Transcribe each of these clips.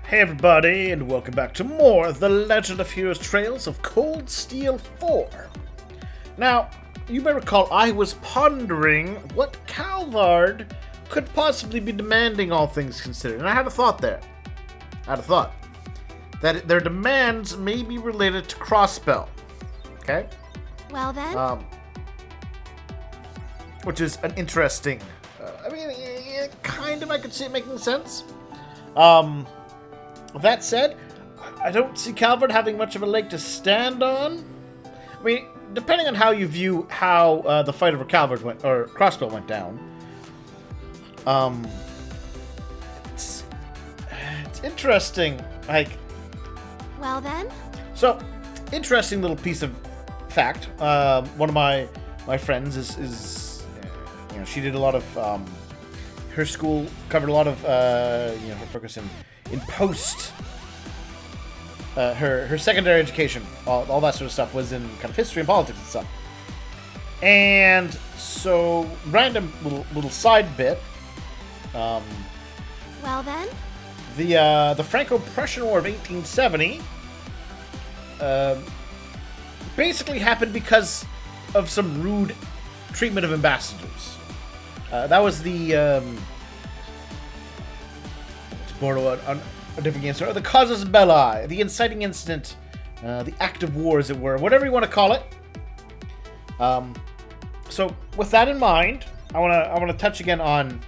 Hey everybody, and welcome back to more The Legend of Heroes Trails of Cold Steel 4. Now, you may recall I was pondering what Calvard could possibly be demanding, all things considered. And I had a thought there. That their demands may be related to Crossbell. Okay? Well then? Which is an interesting... I could see it making sense. That said, I don't see Calvard having much of a leg to stand on. I mean, depending on how you view how the fight over Calvard went, or Crossbell went down, it's interesting. Like, well then? So, interesting little piece of fact. One of my friends is she did a lot of her school covered a lot of her focus in post her secondary education, all that sort of stuff was in kind of history and politics and stuff. And so, random little side bit. Well then, the Franco-Prussian War of 1870 basically happened because of some rude treatment of ambassadors. That was the borrow a different game. So the casus belli, the inciting incident, the act of war, as it were, whatever you want to call it. So with that in mind, I want to touch again on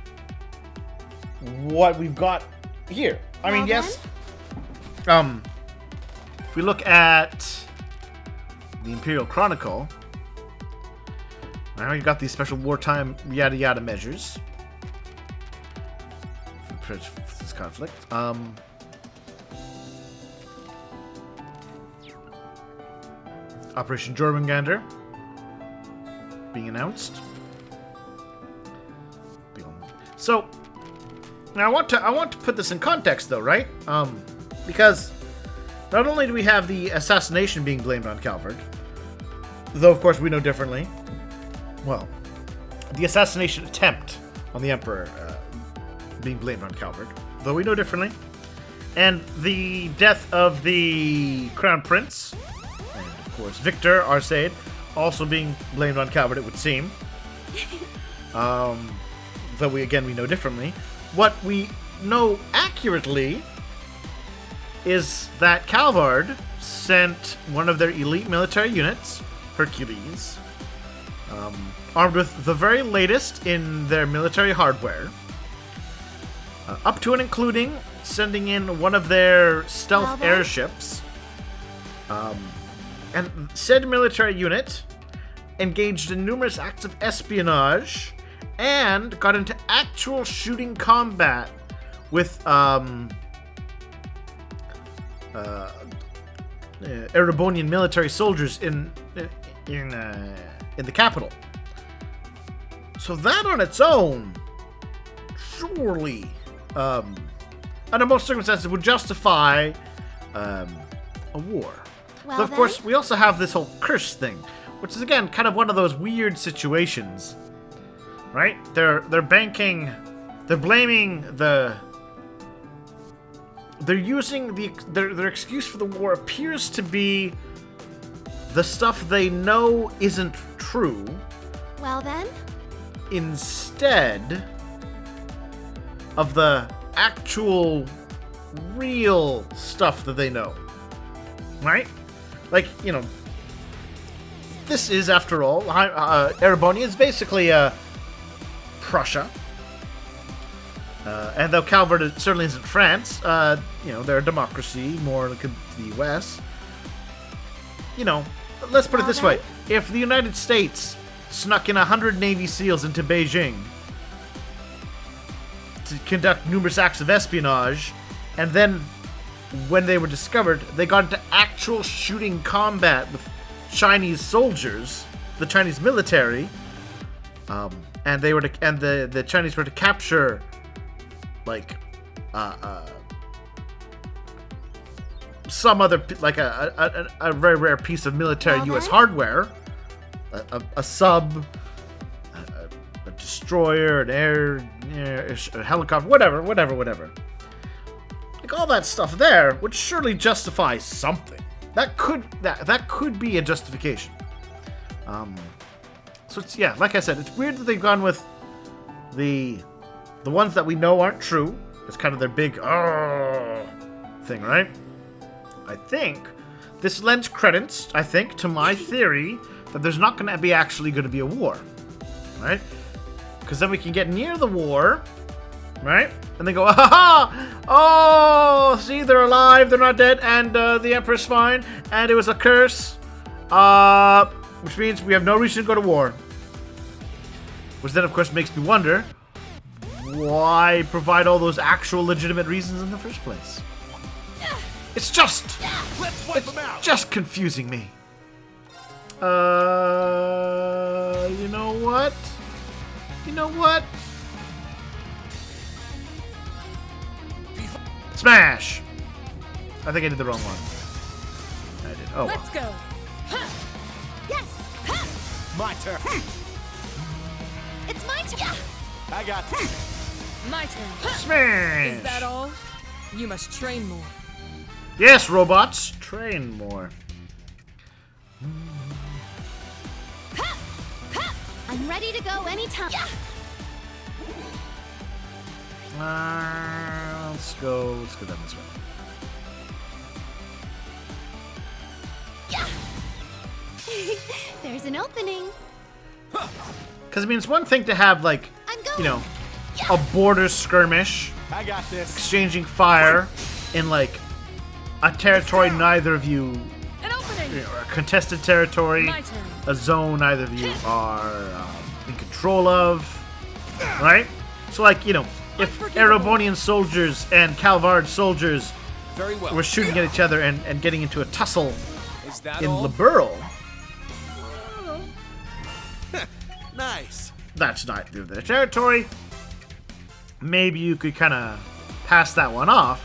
what we've got here. I mean, yes. If we look at the Imperial Chronicle, now you've got these special wartime yada yada measures for this conflict. Operation Jormungandr being announced. So now I want to put this in context, though, right? Because not only do we have the assassination being blamed on Calvard, though of course we know differently. Well, the assassination attempt on the Emperor being blamed on Calvard, though we know differently, and the death of the Crown Prince, and of course Victor Arsaid, also being blamed on Calvard, it would seem. Though we know differently. What we know accurately is that Calvard sent one of their elite military units, Hercules, armed with the very latest in their military hardware, up to and including sending in one of their stealth airships. And said military unit engaged in numerous acts of espionage and got into actual shooting combat with Erebonian military soldiers in the capital. So that on its own, surely, under most circumstances, would justify a war. Well, so of course, we also have this whole curse thing, which is again kind of one of those weird situations, right? They're using their excuse for the war appears to be the stuff they know isn't true. Well then, instead of the actual real stuff that they know, right? Like, this is, after all, Erebonia is basically Prussia. And though Calvard certainly isn't France, they're a democracy, more like the U.S. Let's put it this way. If the United States snuck in 100 Navy SEALs into Beijing to conduct numerous acts of espionage, and then when they were discovered, they got into actual shooting combat with Chinese soldiers, the Chinese military, and the Chinese were to capture some other, like a very rare piece of military U.S. hardware, a sub, a destroyer, an a helicopter, whatever. like all that stuff there would surely justify something. That could be a justification. So it's, yeah, like I said, it's weird that they've gone with the ones that we know aren't true. It's kind of their big thing, right? I think this lends credence, to my theory that there's not going to be actually going to be a war, right? Because then we can get near the war, right? And they go, ha! Oh, see, they're alive, they're not dead, and the Emperor's fine, and it was a curse, which means we have no reason to go to war. Which then, of course, makes me wonder, why provide all those actual legitimate reasons in the first place? It's just confusing me. You know what? Smash! I think I did the wrong one. I did. Oh, let's go. Yes. My turn. It's my turn. I got My turn. smash! Is that all? You must train more. Yes, robots, train more. I'm ready to go anytime. Let's go down this way. There's an opening. Because, I mean, it's one thing to have, like, I'm going. you know, a border skirmish, I got this. exchanging fire in, like, a territory neither of you, An opening. a contested territory, My turn. a zone neither of you are in control of, right? So, like, you know, if Erebonian soldiers and Calvard soldiers Very well. were shooting at each other and getting into a tussle Is that in all? Liberl, Nice. that's not their territory. Maybe you could kind of pass that one off.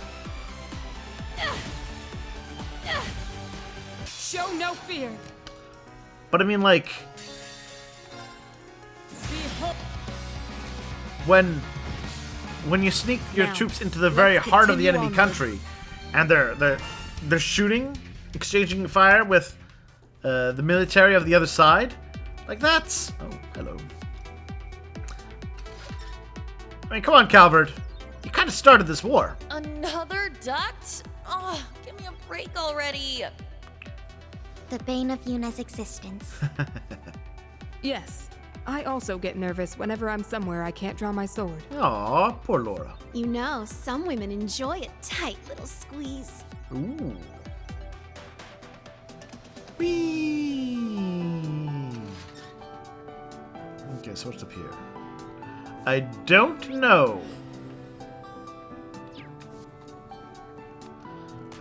Show no fear. But I mean, like, Behold. when you sneak your Now, troops into the very let's heart of the continue enemy onward. country, and they're shooting, exchanging fire with the military of the other side, like that's hello. I mean, come on, Calvard. You kind of started this war. Another duct? Oh, give me a break already. The bane of Yuna's existence. Yes. I also get nervous whenever I'm somewhere I can't draw my sword. Aw, poor Laura. You know, some women enjoy a tight little squeeze. Ooh. Whee! Okay, so what's up here? I don't know.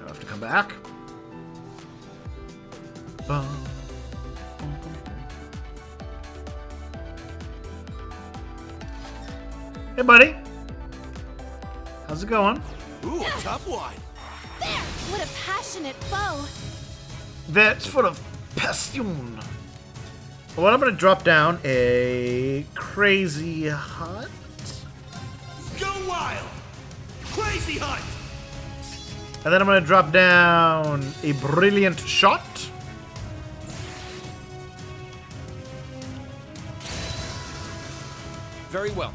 I have to come back. Bum, bum, bum, bum. Hey, buddy. How's it going? Ooh, a tough one. There! What a passionate foe! That's full of passion. Well, I'm gonna drop down a crazy hunt. Go wild. Crazy hunt. And then I'm gonna drop down a brilliant shot. Very well.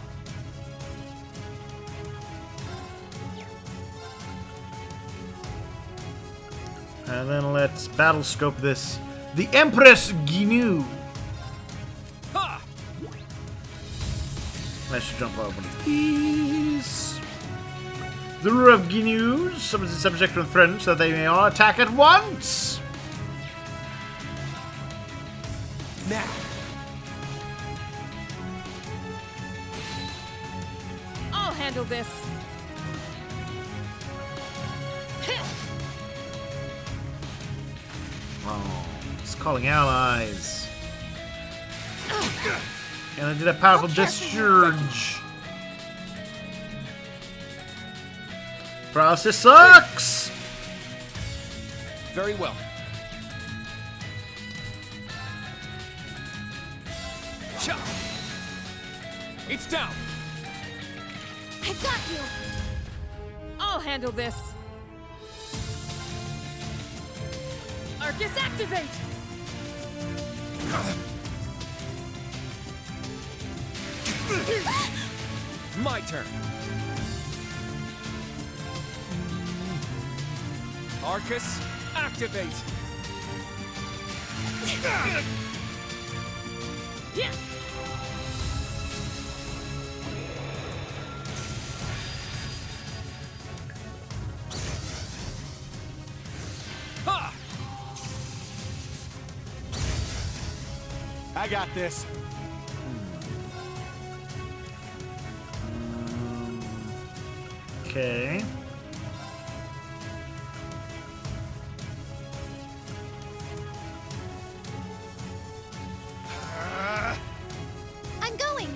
And then let's battle scope this. The Empress Gnu. Ha! I should jump out one of these. The Ruler of Gnus summons its subject from threatened so that they may all attack at once. Now. I'll handle this. Oh, it's calling allies. And I did a powerful discharge. Paralysis sucks! Very well. Cha! It's down. I got you! I'll handle this. Arcus, activate! My turn. Arcus, activate. Yeah. Ha! I got this. Okay. I'm going.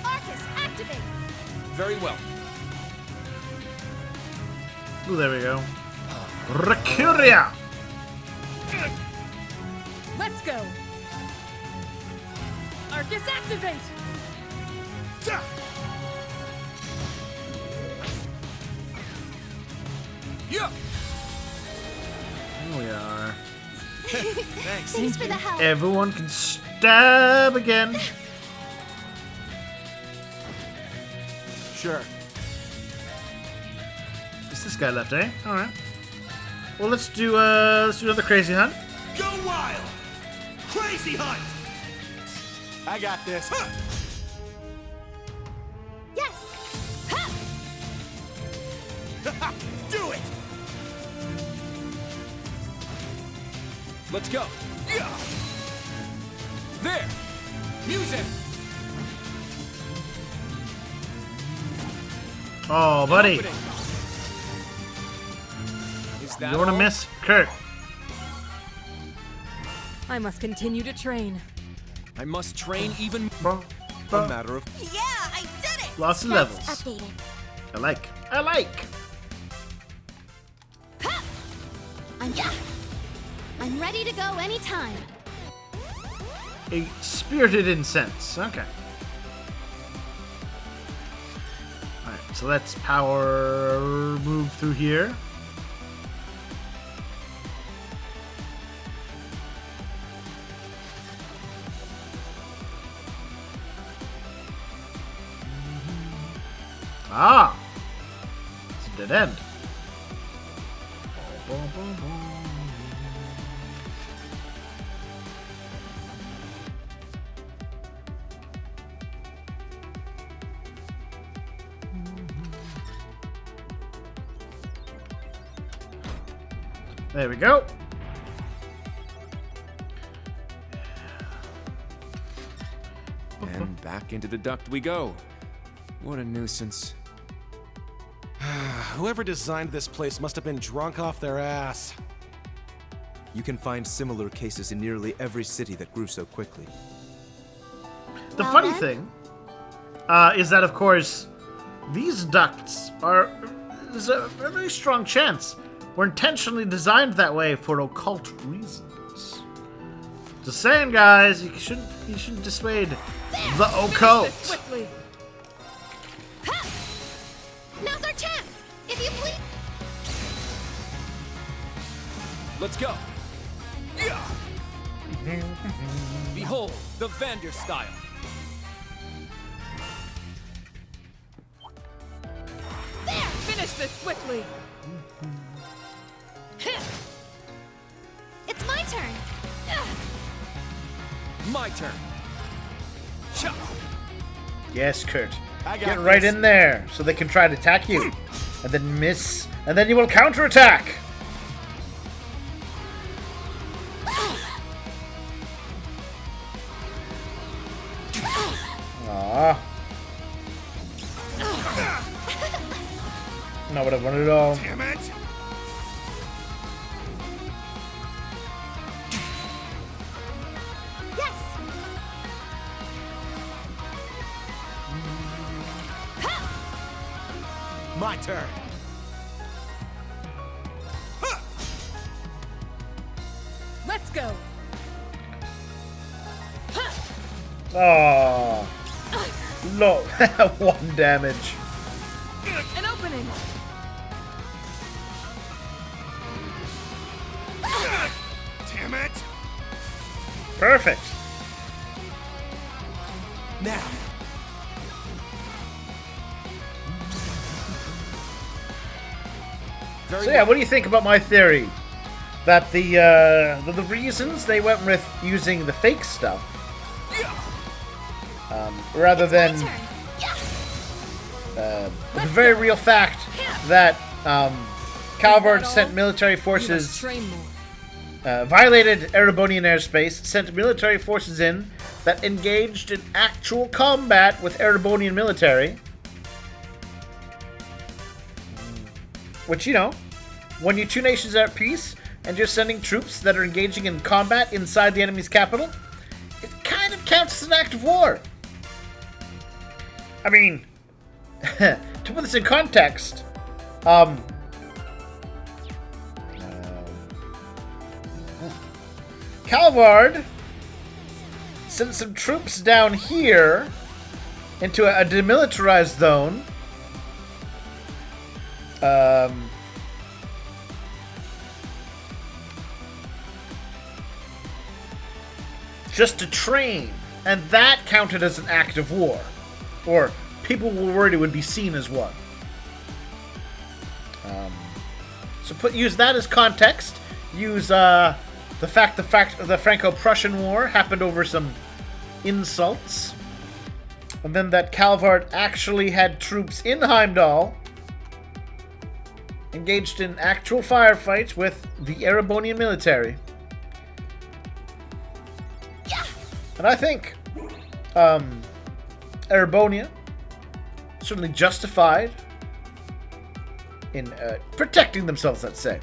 Arcus, activate. Very well. Ooh, there we go. Recuria! Let's go! Arcus, activate! Yeah. Here we are. Thanks for the help. Everyone can stab again. Sure. Is this guy left, eh? Alright. Well, let's do another crazy hunt. Go wild! Crazy hunt! I got this. Yes. Ha! Do it! Let's go. Yeah. There. Music. Oh, buddy. Opening. Is that You don't want to all? miss Kurt. I must continue to train. I must train even. Bum, A bum. matter of. Yeah, I did it! Lots of That's levels. updated. I like. I like. Ha! I'm ready to go anytime. A spirited incense. Okay. Alright, so let's power move through here. Ah! It's a dead end. There we go. And back into the duct we go. What a nuisance. Whoever designed this place must have been drunk off their ass. You can find similar cases in nearly every city that grew so quickly. The Well funny then. thing is that, of course, these ducts are. There's a very strong chance were intentionally designed that way for occult reasons. Just saying, guys, you shouldn't dissuade the occult. Finish this swiftly! Ha! Now's our chance. If you please. Let's go. Yeah. Behold the Vander style. Finish this swiftly! It's my turn. My turn. Cha. Yes, Kurt. I got Get right this. in there so they can try to attack you, and then miss, and then you will counterattack. Aww. Not what I wanted at all. Damn it! Yes. My turn. Let's go! Oh. No. 1 damage. An opening. Damn it! Perfect. Now. So yeah, what do you think about my theory that the reasons they went with using the fake stuff rather than My turn. Yeah. the very real fact that Calvard all? sent military You must forces, train more. violated Erebonian airspace, sent military forces in that engaged in actual combat with Erebonian military. Which, you know, when you two nations are at peace and you're sending troops that are engaging in combat inside the enemy's capital, it kind of counts as an act of war. I mean, to put this in context, Calvard sent some troops down here into a demilitarized zone. Just to train, and that counted as an act of war, or people were worried it would be seen as one. So use that as context. Use the fact the Franco-Prussian War happened over some insults, and then that Calvard actually had troops in Heimdall engaged in actual firefights with the Erebonian military. And I think Erebonia certainly justified in protecting themselves, let's say.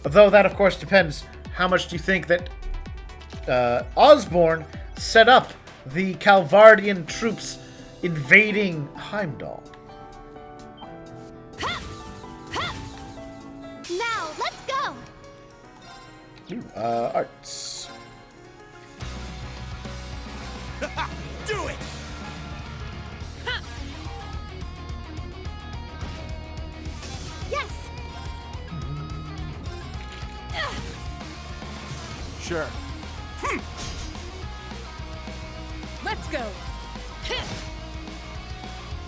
Although that, of course, depends how much do you think that Osborne set up the Calvardian troops invading Heimdall. Now, let's go. Arts. Do it! Yes. Sure. Let's go.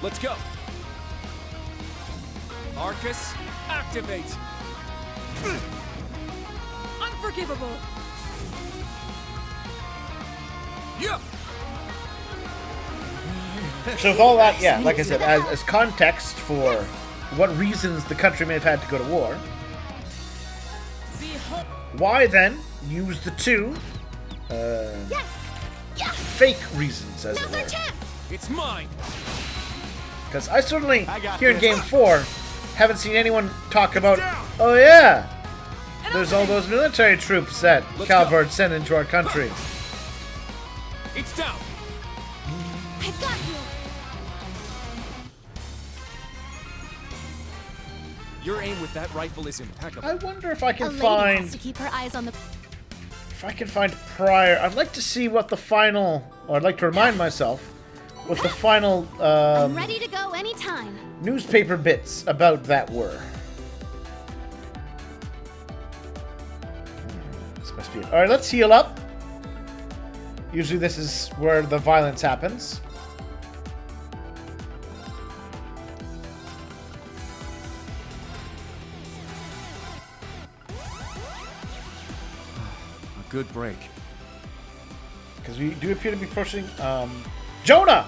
Let's go. Arcus, activate. Unforgivable. Yeah. So with all that, yeah, like I said, as context for what reasons the country may have had to go to war, Behold. why then use the two Yes. Yeah. fake reasons, as it Now's our were? chance. It's mine. Because I certainly, I got here in this. Game 4, haven't seen anyone talk about, down. oh yeah, An there's all opening. those military troops that Let's Calvard sent into our country. It's down. I've got you. Your aim with that rifle is impeccable. I wonder if I A can lady find, has to keep her eyes on the. if I can find prior, I'd like to see what the final, or I'd like to remind myself, what the final I'm ready to go anytime. newspaper bits about that were. This must be it. Alright, let's heal up. Usually this is where the violence happens. A good break. Because we do appear to be pushing Jonah!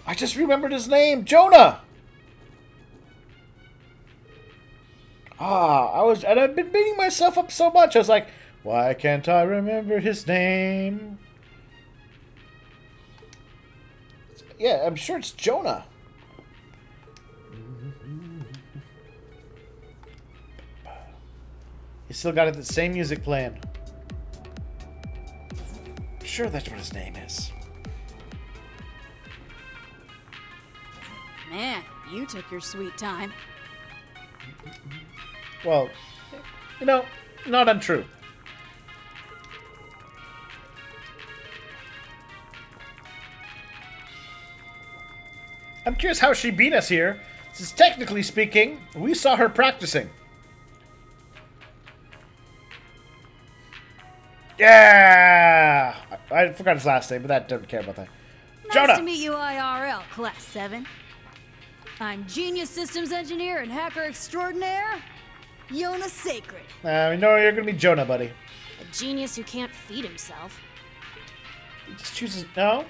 I just remembered his name, Jonah! And I've been beating myself up so much, I was like, why can't I remember his name? Yeah, I'm sure it's Jonah. He's still got the same music playing. I'm sure that's what his name is. Man, you took your sweet time. Well, you know, not untrue. I'm curious how she beat us here, since technically speaking, we saw her practicing. Yeah! I forgot his last name, but that doesn't care about that. Nice Jonah! to meet you, IRL, Class 7. I'm genius systems engineer and hacker extraordinaire, Yona Sacred. We know you're gonna be Jonah, buddy. A genius who can't feed himself. He just chooses... No.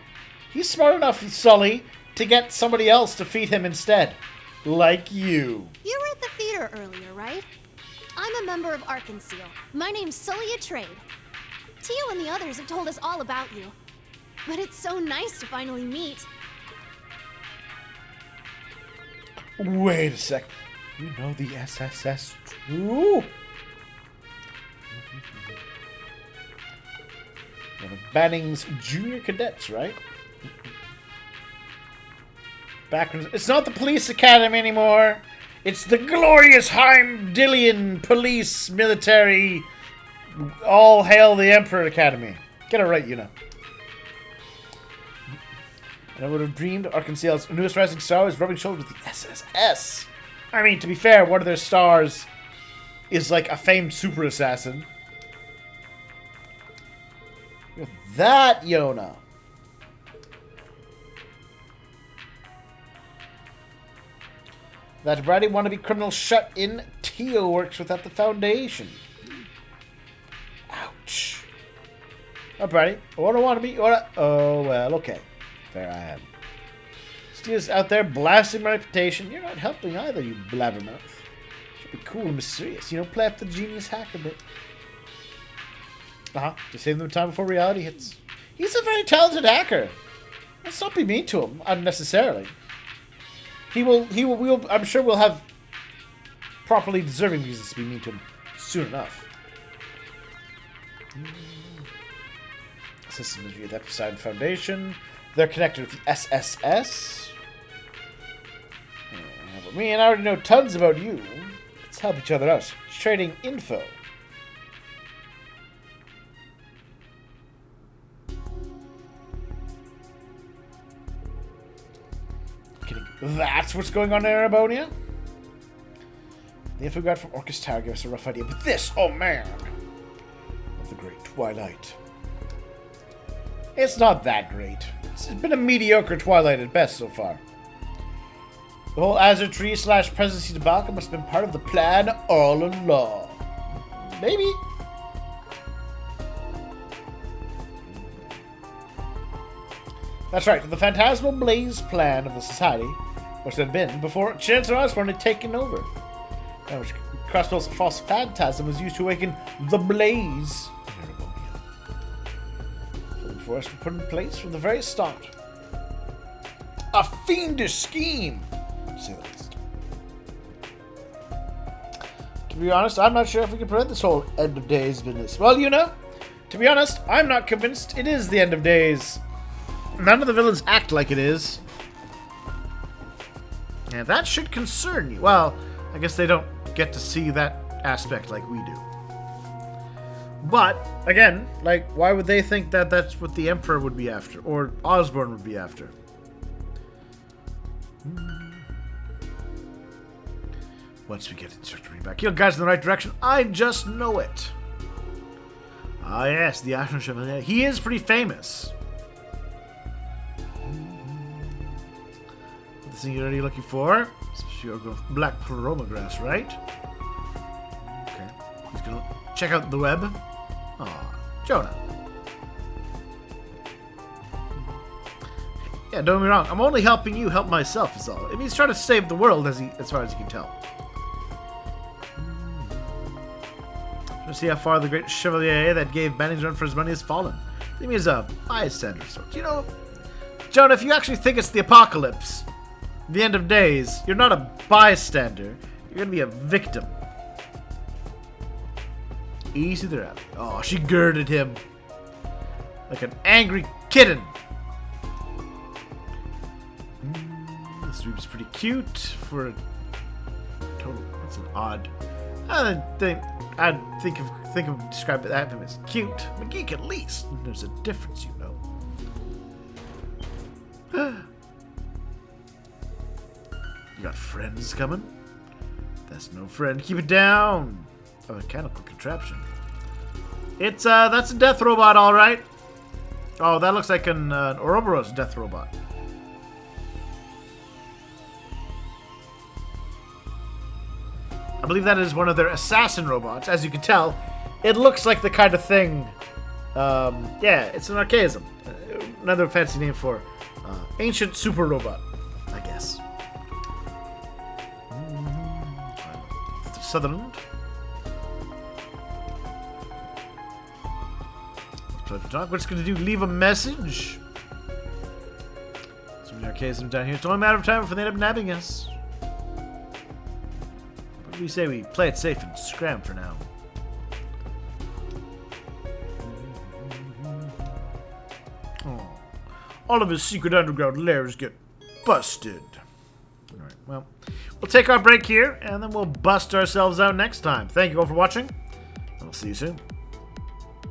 He's smart enough, Sully, to get somebody else to feed him instead. Like you. You were at the theater earlier, right? I'm a member of Arkansas. My name's Sully Trade. Tio and the others have told us all about you. But it's so nice to finally meet. Wait a sec. You know the SSS too? One of Banning's junior cadets, right? It's not the police academy anymore. It's the glorious Heimdillian police military all hail the Emperor Academy. Get it right, you know. And I would have dreamed Arkansas's newest rising star was rubbing shoulders with the SSS. I mean, to be fair, one of their stars is like a famed super assassin. Look at that, Yona. That bratty wannabe criminal shut in Tio works without the Foundation. Ouch. Oh, bratty. What do I want to be? Oh, well, okay. There I am. Steel's out there blasting my reputation. You're not helping either, you blabbermouth. Should be cool and mysterious. You know, play up the genius hacker bit. Just save them time before reality hits. He's a very talented hacker. Let's not be mean to him unnecessarily. I'm sure we'll have properly deserving reasons to be mean to him soon enough. System is the Epicide Foundation. They're connected with the SSS. But me and I already know tons about you. Let's help each other out. Trading info. Kidding. That's what's going on in Arabonia? The info we got from Orcus Tower gave us a rough idea, but this, oh man! Of the Great Twilight. It's not that great. It's been a mediocre Twilight at best so far. The whole Azure Tree / Presidency debacle must have been part of the plan all along. Maybe. That's right, the Phantasmal Blaze plan of the Society must have been before Chancellor Osborne had taken over. And which Crossbow's false phantasm was used to awaken the Blaze in Arabonia. So before us were put in place from the very start. A fiendish scheme, to say the least. To be honest, I'm not sure if we can prevent this whole end of days business. Well, you know, to be honest, I'm not convinced it is the end of days. None of the villains act like it is. And that should concern you. Well, I guess they don't get to see that aspect like we do. But, again, like, why would they think that that's what the Emperor would be after? Or Osborne would be after? Once we get Instructor back, you'll guide us in the right direction. I just know it. Ah, yes, the Ashen Chevalier. He is pretty famous. This thing you're already looking for? You're going black chromogras, right? Okay. He's gonna check out the web. Aw, Jonah. Yeah, don't get me wrong. I'm only helping you help myself, is all. I mean, he's trying to save the world, as far as you can tell. Trying to see how far the great Chevalier that gave Banning's run for his money has fallen. I think he's a bystander sort. You know, Jonah, if you actually think it's the apocalypse, the end of days, you're not a bystander. You're gonna be a victim. Easy there, Abby. Oh, she girded him like an angry kitten. This room's pretty cute for a total. That's an odd. I'd think of describing that as cute. McGeek, at least there's a difference, you know. got friends coming? That's no friend. Keep it down. A mechanical contraption. It's, that's a death robot, alright. Oh, that looks like an Ouroboros death robot. I believe that is one of their assassin robots. As you can tell, it looks like the kind of thing... yeah, it's an archaism. Another fancy name for ancient super robot, I guess. Sutherland. We're just going to do leave a message. So many archaism down here. It's only a matter of time before they end up nabbing us. What do we say we play it safe and scram for now? Oh. All of his secret underground lairs get busted. Alright, well, we'll take our break here, and then we'll bust ourselves out next time. Thank you all for watching, and we'll see you soon.